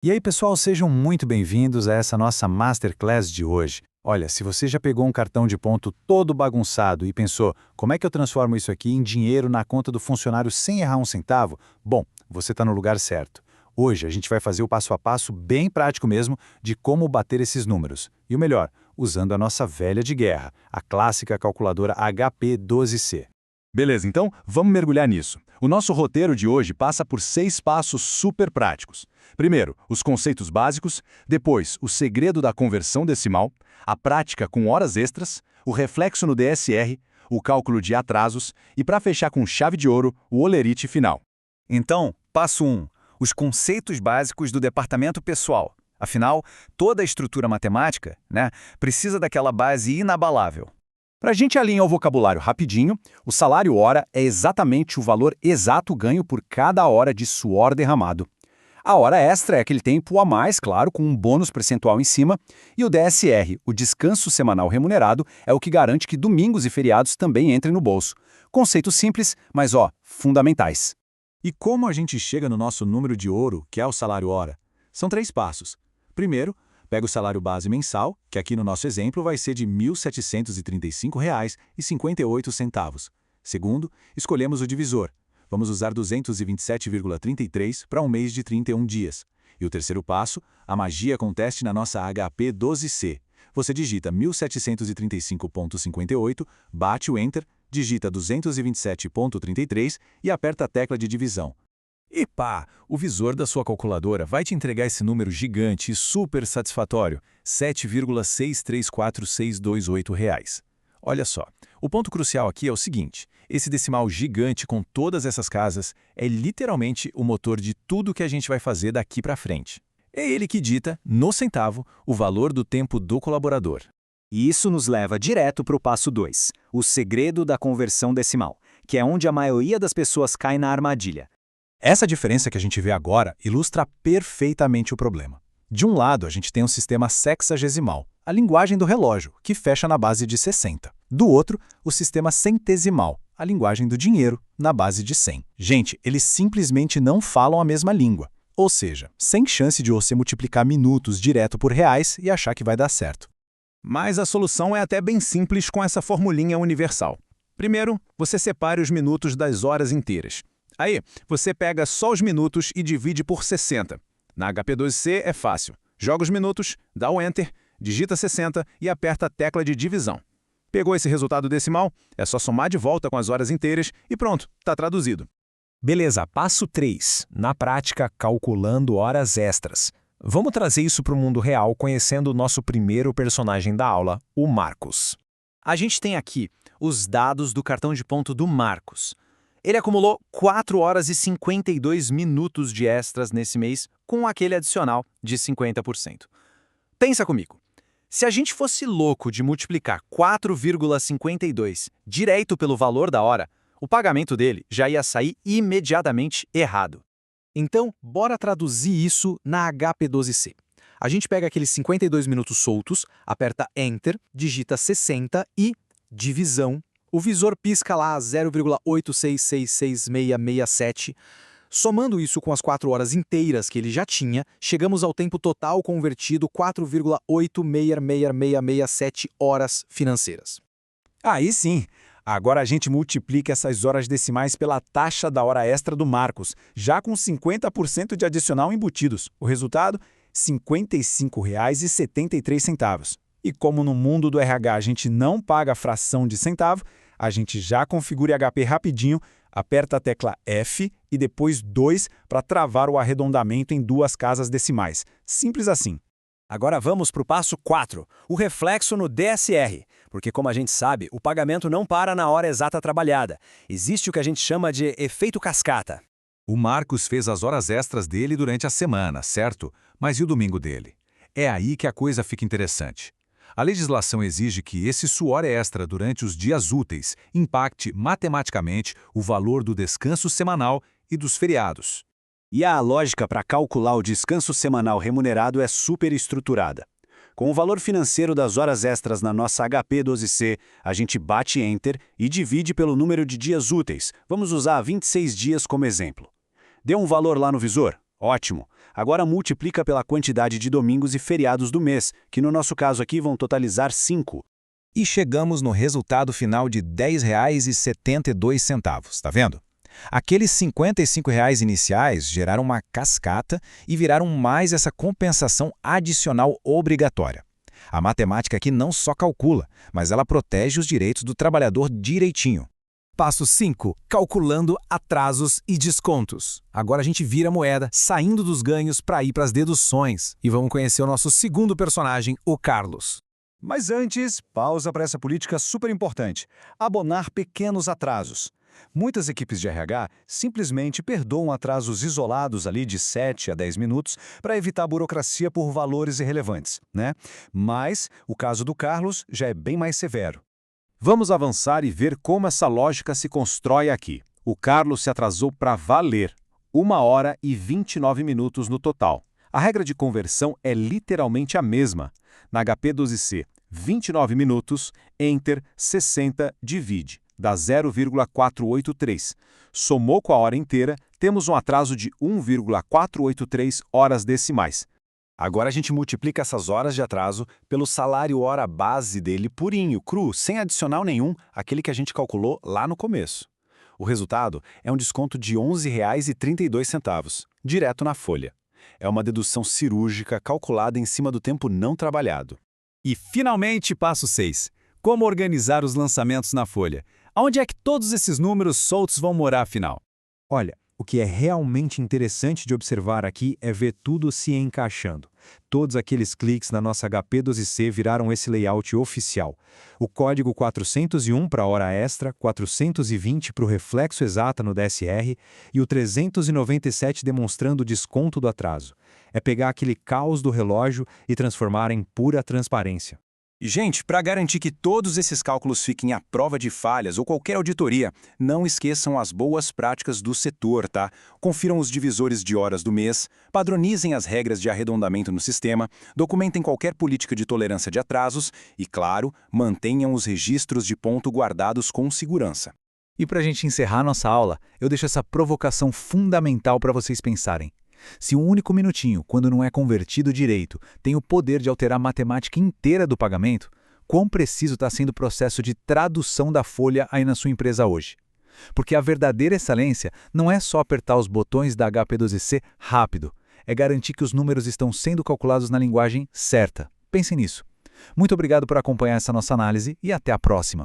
E aí, pessoal, sejam muito bem-vindos a essa nossa Masterclass de hoje. Olha, se você já pegou um cartão de ponto todo bagunçado e pensou, como é que eu transformo isso aqui em dinheiro na conta do funcionário sem errar um centavo? Bom, você está no lugar certo. Hoje a gente vai fazer o passo a passo bem prático mesmo de como bater esses números. E o melhor, usando a nossa velha de guerra, a clássica calculadora HP12C. Beleza, então vamos mergulhar nisso. O nosso roteiro de hoje passa por 6 passos super práticos. Primeiro, os conceitos básicos, depois, o segredo da conversão decimal, a prática com horas extras, o reflexo no DSR, o cálculo de atrasos e, para fechar com chave de ouro, o olerite final. Então, passo 1. Os conceitos básicos do departamento pessoal. Afinal, toda a estrutura matemática, precisa daquela base inabalável. Para a gente alinhar o vocabulário rapidinho, o salário hora é exatamente o valor exato ganho por cada hora de suor derramado. A hora extra é aquele tempo a mais, claro, com um bônus percentual em cima, e o DSR, o descanso semanal remunerado, é o que garante que domingos e feriados também entrem no bolso. Conceitos simples, mas fundamentais. E como a gente chega no nosso número de ouro, que é o salário hora? São 3 passos. Primeiro, pega o salário base mensal, que aqui no nosso exemplo vai ser de R$ 1.735,58. Segundo, escolhemos o divisor. Vamos usar 227,33 para um mês de 31 dias. E o terceiro passo, a magia acontece na nossa HP12C. Você digita 1735,58, bate o Enter, digita 227,33 e aperta a tecla de divisão. E pá, o visor da sua calculadora vai te entregar esse número gigante e super satisfatório, R$ 7,634628. Olha só, o ponto crucial aqui é o seguinte, esse decimal gigante com todas essas casas é literalmente o motor de tudo que a gente vai fazer daqui para frente. É ele que dita, no centavo, o valor do tempo do colaborador. E isso nos leva direto para o passo 2, o segredo da conversão decimal, que é onde a maioria das pessoas cai na armadilha. Essa diferença que a gente vê agora ilustra perfeitamente o problema. De um lado, a gente tem um sistema sexagesimal, a linguagem do relógio, que fecha na base de 60. Do outro, o sistema centesimal, a linguagem do dinheiro, na base de 100. Gente, eles simplesmente não falam a mesma língua. Ou seja, sem chance de você multiplicar minutos direto por reais e achar que vai dar certo. Mas a solução é até bem simples com essa formulinha universal. Primeiro, você separe os minutos das horas inteiras. Aí, você pega só os minutos e divide por 60. Na HP12C é fácil. Joga os minutos, dá o Enter, digita 60 e aperta a tecla de divisão. Pegou esse resultado decimal? É só somar de volta com as horas inteiras e pronto, está traduzido. Beleza, passo 3. Na prática, calculando horas extras. Vamos trazer isso para o mundo real conhecendo o nosso primeiro personagem da aula, o Marcos. A gente tem aqui os dados do cartão de ponto do Marcos. Ele acumulou 4 horas e 52 minutos de extras nesse mês, com aquele adicional de 50%. Pensa comigo, se a gente fosse louco de multiplicar 4,52 direto pelo valor da hora, o pagamento dele já ia sair imediatamente errado. Então, bora traduzir isso na HP12C. A gente pega aqueles 52 minutos soltos, aperta Enter, digita 60 e divisão. O visor pisca lá 0,86666667. Somando isso com as 4 horas inteiras que ele já tinha, chegamos ao tempo total convertido 4,866667 horas financeiras. Aí sim! Agora a gente multiplica essas horas decimais pela taxa da hora extra do Marcos, já com 50% de adicional embutidos. O resultado? R$ 55,73. E como no mundo do RH a gente não paga fração de centavo, a gente já configura HP rapidinho, aperta a tecla F e depois 2 para travar o arredondamento em 2 casas decimais. Simples assim. Agora vamos para o passo 4, o reflexo no DSR, porque como a gente sabe, o pagamento não para na hora exata trabalhada. Existe o que a gente chama de efeito cascata. O Marcos fez as horas extras dele durante a semana, certo? Mas e o domingo dele? É aí que a coisa fica interessante. A legislação exige que esse suor extra durante os dias úteis impacte matematicamente o valor do descanso semanal e dos feriados. E a lógica para calcular o descanso semanal remunerado é super estruturada. Com o valor financeiro das horas extras na nossa HP12C, a gente bate Enter e divide pelo número de dias úteis. Vamos usar 26 dias como exemplo. Deu um valor lá no visor? Ótimo! Agora multiplica pela quantidade de domingos e feriados do mês, que no nosso caso aqui vão totalizar 5. E chegamos no resultado final de R$ 10,72, tá vendo? Aqueles R$ 55 iniciais geraram uma cascata e viraram mais essa compensação adicional obrigatória. A matemática aqui não só calcula, mas ela protege os direitos do trabalhador direitinho. Passo 5. Calculando atrasos e descontos. Agora a gente vira a moeda, saindo dos ganhos para ir para as deduções. E vamos conhecer o nosso segundo personagem, o Carlos. Mas antes, pausa para essa política super importante: abonar pequenos atrasos. Muitas equipes de RH simplesmente perdoam atrasos isolados ali de 7 a 10 minutos para evitar burocracia por valores irrelevantes, né? Mas o caso do Carlos já é bem mais severo. Vamos avançar e ver como essa lógica se constrói aqui. O Carlos se atrasou para valer, 1 hora e 29 minutos no total. A regra de conversão é literalmente a mesma. Na HP12C, 29 minutos, Enter 60 divide, dá 0,483. Somou com a hora inteira, temos um atraso de 1,483 horas decimais. Agora a gente multiplica essas horas de atraso pelo salário hora base dele purinho, cru, sem adicional nenhum, aquele que a gente calculou lá no começo. O resultado é um desconto de R$ 11,32, direto na folha. É uma dedução cirúrgica calculada em cima do tempo não trabalhado. E, finalmente, passo 6. Como organizar os lançamentos na folha? Onde é que todos esses números soltos vão morar, afinal? Olha, o que é realmente interessante de observar aqui é ver tudo se encaixando. Todos aqueles cliques na nossa HP12C viraram esse layout oficial. O código 401 para a hora extra, 420 para o reflexo exata no DSR e o 397 demonstrando o desconto do atraso. É pegar aquele caos do relógio e transformar em pura transparência. E, gente, para garantir que todos esses cálculos fiquem à prova de falhas ou qualquer auditoria, não esqueçam as boas práticas do setor, tá? Confiram os divisores de horas do mês, padronizem as regras de arredondamento no sistema, documentem qualquer política de tolerância de atrasos e, claro, mantenham os registros de ponto guardados com segurança. E para a gente encerrar nossa aula, eu deixo essa provocação fundamental para vocês pensarem. Se um único minutinho, quando não é convertido direito, tem o poder de alterar a matemática inteira do pagamento, quão preciso está sendo o processo de tradução da folha aí na sua empresa hoje? Porque a verdadeira excelência não é só apertar os botões da HP12C rápido, é garantir que os números estão sendo calculados na linguagem certa. Pensem nisso. Muito obrigado por acompanhar essa nossa análise e até a próxima.